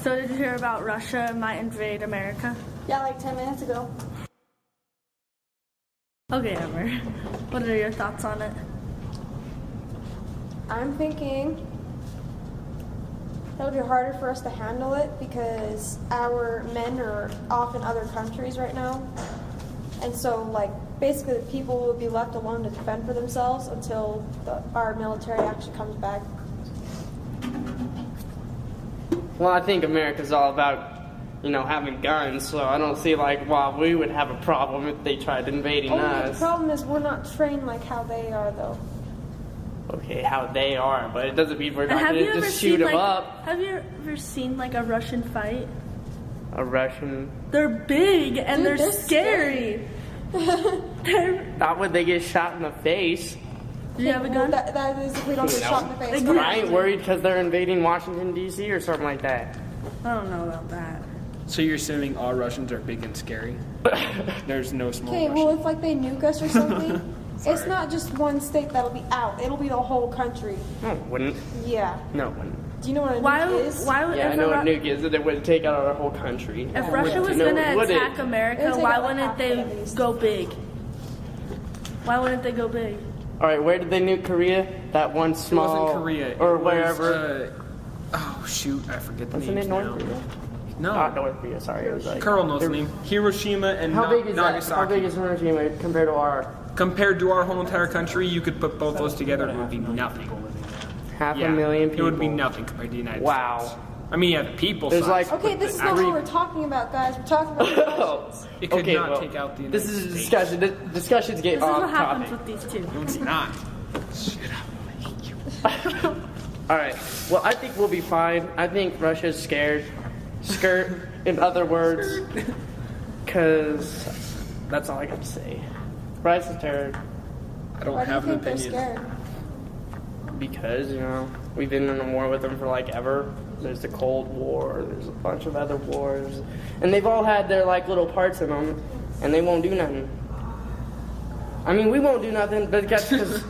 So did you hear about Russia might invade America? Yeah, like 10 minutes ago. Okay, Emmer. What are your thoughts on it? I'm thinking it'll be harder for us to handle it because our men are off in other countries right now. And so, like, basically the people will be left alone to defend for themselves until our military actually comes back. Well, I think America's all about, having guns, so I don't see, why we would have a problem if they tried invading us. The problem is we're not trained like how they are, though. Okay, how they are, but it doesn't mean we're not Have going you to ever just shoot seen them up. Have you ever seen a Russian fight? A Russian? They're big and Dude, they're scary. Not when they get shot in the face. Do you have a gun? That is if we don't get shot in the face. Exactly. I ain't worried because they're invading Washington, D.C. or something like that. I don't know about that. So you're assuming all Russians are big and scary? There's no small Okay, Russians. well, if they nuke us or something, it's not just one state that'll be out. It'll be the whole country. No, it wouldn't. Yeah. No, it wouldn't. Do you know what a nuke is? Why would Yeah, I if know a what nuke is, that it would take out our whole country. If Russia was No, going to would it? attack America, It'll take why out wouldn't half they at least. go big? Why wouldn't they go big? All right, where did they nuke Korea? That one small... It wasn't Korea. Or It was, wherever. oh, shoot. I forget the Wasn't names it North now. Korea? No. Not North Korea, sorry. It was Carl knows the name. Hiroshima and How big is that? Nagasaki. How big is Hiroshima compared to our... Compared to our whole entire country, you could put both those together, it would be nothing. Half a million people? It would be nothing compared to the United States. Wow. I mean, yeah, the people There's size, Okay, but this is the not actual- what we're talking about, guys. We're talking about the Russians. It could Okay, not well, take out the United This is a States. discussion. Discussions get This is off what happens topic. with these two. No, it's not. Shut up. All right. Well, I think we'll be fine. I think Russia's scared. Skirt, in other words. Because that's all I got to say. Bryce is terrible. I don't Why do you have an think they're opinion. scared? Because, we've been in a war with them for ever. There's the Cold War. There's a bunch of other wars. And they've all had their little parts in them. And they won't do nothing. I mean, we won't do nothing, but that's because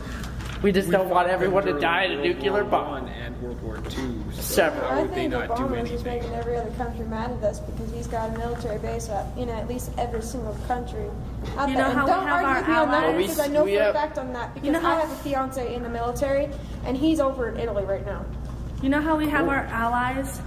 we just don't want everyone to die in a nuclear bomb. World War I and World War II. So Several. Why I would they think not do Obama's just anything? making every other country mad at us because he's got a military base in at least every single country out You there. know And how we don't have argue our with me on that allies? because I know We for a have- fact on that because You know how- I have a fiance in the military and he's over in Italy right now. You know how we have our allies?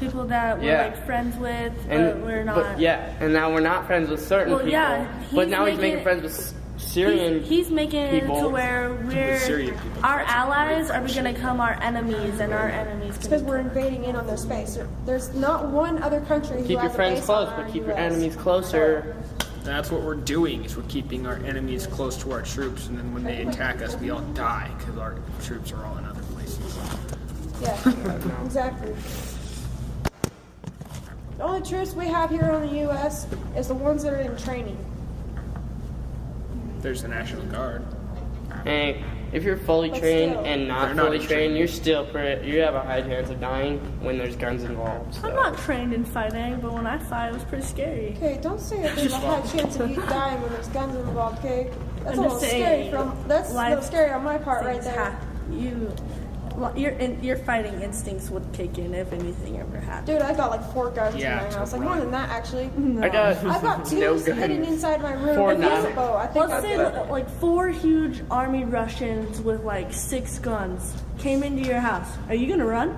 People that we're Yeah. friends with, but And, we're not. But yeah, and now we're not friends with certain Well, people. yeah, but he's now he's making- making friends with Syrian He's making it people. to where we're Syrian people. our allies are going to become our enemies, and our enemies. It's because we're invading in on their space. There's not one other country who Keep your has a friends base close, on but our keep your US. enemies closer. That's what we're doing, is we're keeping our enemies close to our troops, and then when they attack us, we all die, because our troops are all in other places. Yeah, exactly. The only troops we have here in the U.S. is the ones that are in training. There's the National Guard. Hey, if you're fully But trained still. and They're not not fully in trained, training. you're still you have a high chance of dying when there's guns involved. So. I'm not trained in fighting, but when I fight, it was pretty scary. Okay, don't say that there's a high chance of you dying when there's guns involved, okay? That's I'm a just little scary saying, that's a little life scary on my part right Things there. your fighting instincts would kick in if anything ever happened. Dude, I got 4 guns Yeah, in my house. to More run. than that, actually. I got I've got 2 no hidden guns. inside my room. Four and now. a bow. I think Let's that's say it. 4 huge army Russians with 6 guns came into your house. Are you gonna run?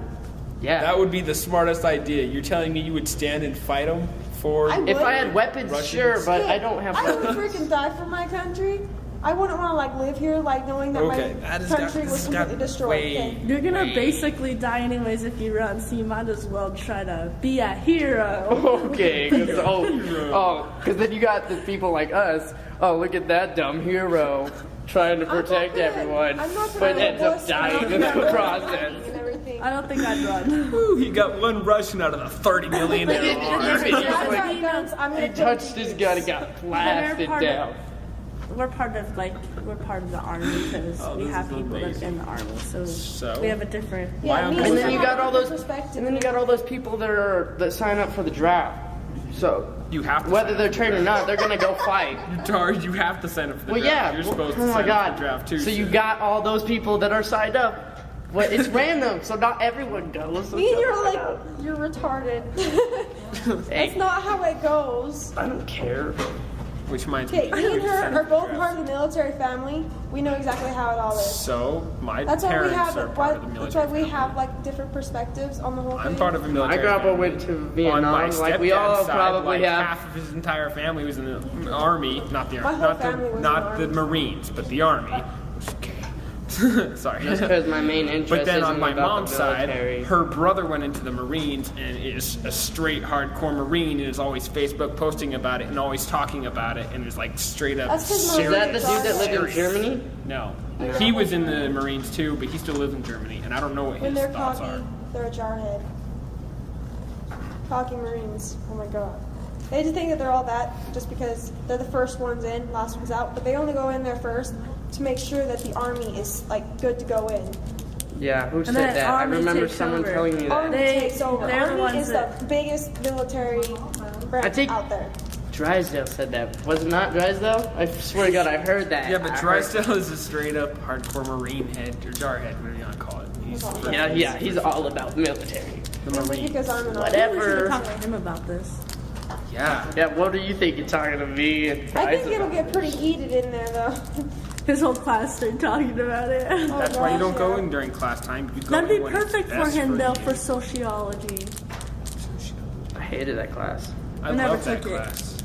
Yeah. That would be the smartest idea. You're telling me you would stand and fight them for... I if I would. had weapons, Russians. sure, but Yeah, I don't have I would weapons. freaking die for my country. I wouldn't want to live here knowing that Okay, my that has country got- was this got completely destroyed. way- Okay. You're gonna Wait. basically die anyways if you run, so you might as well try to be a hero. Okay, because then you got the people like us. Oh, look at that dumb hero trying to I'm not protect gonna- everyone, I'm not but gonna ends up wuss dying out in the about process. and everything. I don't think I'd run. Ooh, he got 1 Russian out of the 30 million. I've got guns. I'm gonna He put touched them his to gun use. and got blasted part of- down. We're part of the army because we this have is people that's amazing. in the army, so, So? we have a different. Yeah, me And and then you some got all those, perspective. and then you got all those people that sign up for the draft. So You have to whether sign they're up for trained or not, they're gonna go fight. Darn, you have to sign up for the Well, draft. yeah. You're supposed oh to my sign God. up for the draft too. So you got all those people that are signed up. Well, it's random, so not everyone goes. So Me and go you're find like, out. you're retarded. Hey, That's not how it goes. I don't care. Which reminds Okay, me. me and her are both part of the military family. We know exactly how it all is. So my That's why we parents have. are part of the That's military. why we family. have like different perspectives on the whole thing. I'm part of a My military. grandpa family. went to On Vietnam. my Like we all stepdad's side, probably like have. half of his entire family was in the army, not the My army, whole family was in the not the army. Marines, but the army. Okay. Sorry. Just because my main interest But then on isn't my about mom's the side, military. her brother went into the Marines and is a straight hardcore Marine and is always Facebook posting about it and always talking about it and is like straight up That's 'cause Is serious. that the dude that lived in Germany? No. He was in the Marines too, but he still lives in Germany and I don't know what When his they're thoughts cocky, are. they're a jarhead. Cocky Marines. Oh my god. They just think that they're all that just because they're the first ones in, last ones out. But they only go in there first to make sure that the army is like good to go in. Yeah, who said then that? I Army remember takes someone over. telling me that. Army They- takes over. they're the Army ones is that- the biggest military I branch think- out there. Drysdale said that. Was it not Drysdale? I swear to God, I heard that. Yeah, but I heard- Drysdale is a straight up hardcore Marine head or jarhead, whatever you want to call it. He's Yeah, he's all about military. the Just Marine. because I'm an army. Whatever. We should have talked to him about this. Yeah. Yeah, what do you think you're talking to me and I think Drysdale it'll about get this? pretty heated in there though. His whole class started talking about it. That's why you don't go yeah. in during class time. You go That'd in be when it's perfect for best him though you. for sociology. I hated that class. I never love that took it. class.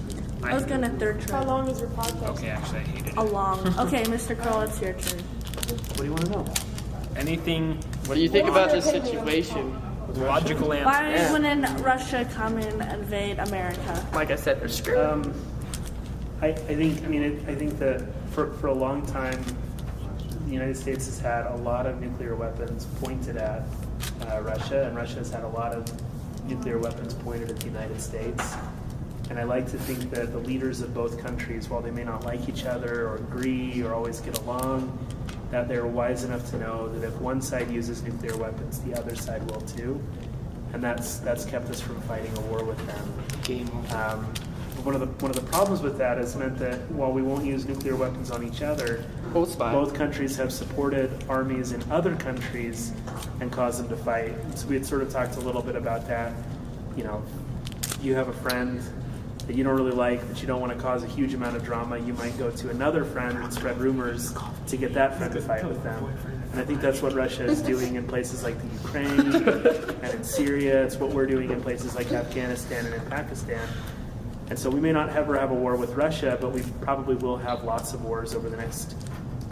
I was gonna third How try. long is your podcast? Okay, actually, I hated it. A long. Okay, Mr. Kroll, it's your turn. What do you want to know? Anything What do you think What about is this your opinion? situation? logical answer. Why Yeah. wouldn't Russia come and invade America? Like I said, they're screwed. I think that for a long time, the United States has had a lot of nuclear weapons pointed at Russia, and Russia has had a lot of nuclear weapons pointed at the United States. And I like to think that the leaders of both countries, while they may not like each other or agree or always get along, that they're wise enough to know that if one side uses nuclear weapons, the other side will too. And that's kept us from fighting a war with them. Game over. One of the problems with that has meant that while we won't use nuclear weapons on each other, both countries have supported armies in other countries and caused them to fight. So we had sort of talked a little bit about that. You know, you have a friend that you don't really like, but you don't want to cause a huge amount of drama, you might go to another friend and spread rumors to get that friend to fight with them. And I think that's what Russia is doing in places like the Ukraine and in Syria. It's what we're doing in places like Afghanistan and in Pakistan. And so we may not ever have a war with Russia, but we probably will have lots of wars over the next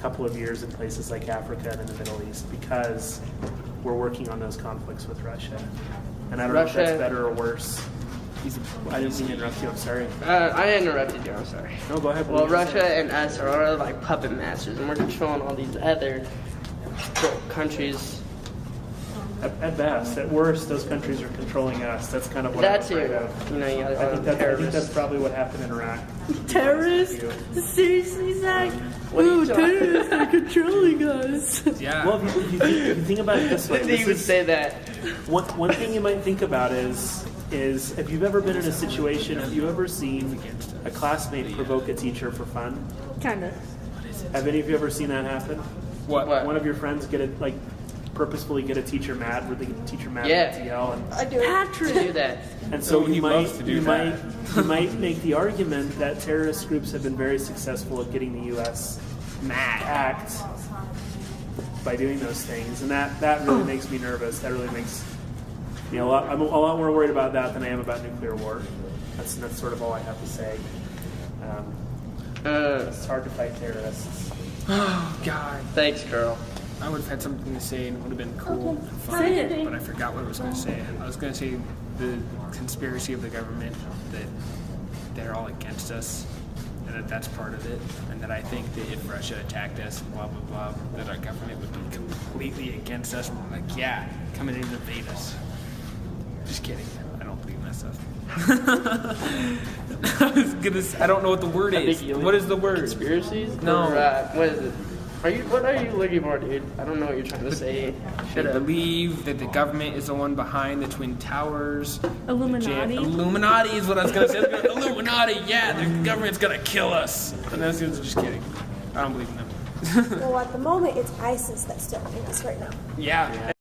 couple of years in places like Africa and in the Middle East because we're working on those conflicts with Russia. And I don't know if Russia- that's better or worse. I didn't mean to interrupt you, I'm sorry. I interrupted you, I'm sorry. No, go ahead. Well, What were you Russia saying? and us are all like puppet masters, and we're controlling all these other countries. At best. At worst, those countries are controlling us. That's kind of what That's I'm it. afraid of. You know, you gotta I think that's terrorists. probably what happened in Iraq. Terrorists? Seriously, Zach? What are you Ooh, talking- terrorists are controlling us. Yeah. Well, if you think about it this way, He this would is- say that. one thing you might think about is if you've ever been in a situation, have you ever seen a classmate provoke a teacher for fun? Kinda. Have any of you ever seen that happen? What? One of your friends purposefully get a teacher mad, where they get the teacher mad Yeah. to yell, and I do it. Patrick! Do that. so Oh, he you loves to do that. might make the argument that terrorist groups have been very successful at getting the U.S. Mad. act by doing those things, and that really makes me nervous. That really makes me a lot. I'm a lot more worried about that than I am about nuclear war. That's sort of all I have to say. It's hard to fight terrorists. Oh, God. Thanks, girl. I would have had something to say and it would have been cool and fun. Say it. But I forgot what I was going to say. I was going to say the conspiracy of the government, that they're all against us, and that's part of it. And that I think that if Russia attacked us, blah, blah, blah, that our government would be completely against us. And we're like, yeah, come in and invade us. Just kidding. I don't believe in that stuff. I don't know what the word is. What is the word? Conspiracies? No. Or, what is it? What are you looking for, dude? I don't know what you're trying to say. Should believe that the government is the one behind the Twin Towers. Illuminati? Illuminati is what I was going to say. Illuminati, yeah, the government's going to kill us. And that's just kidding. I don't believe in them. Well, at the moment, it's ISIS that's threatening us right now. Yeah.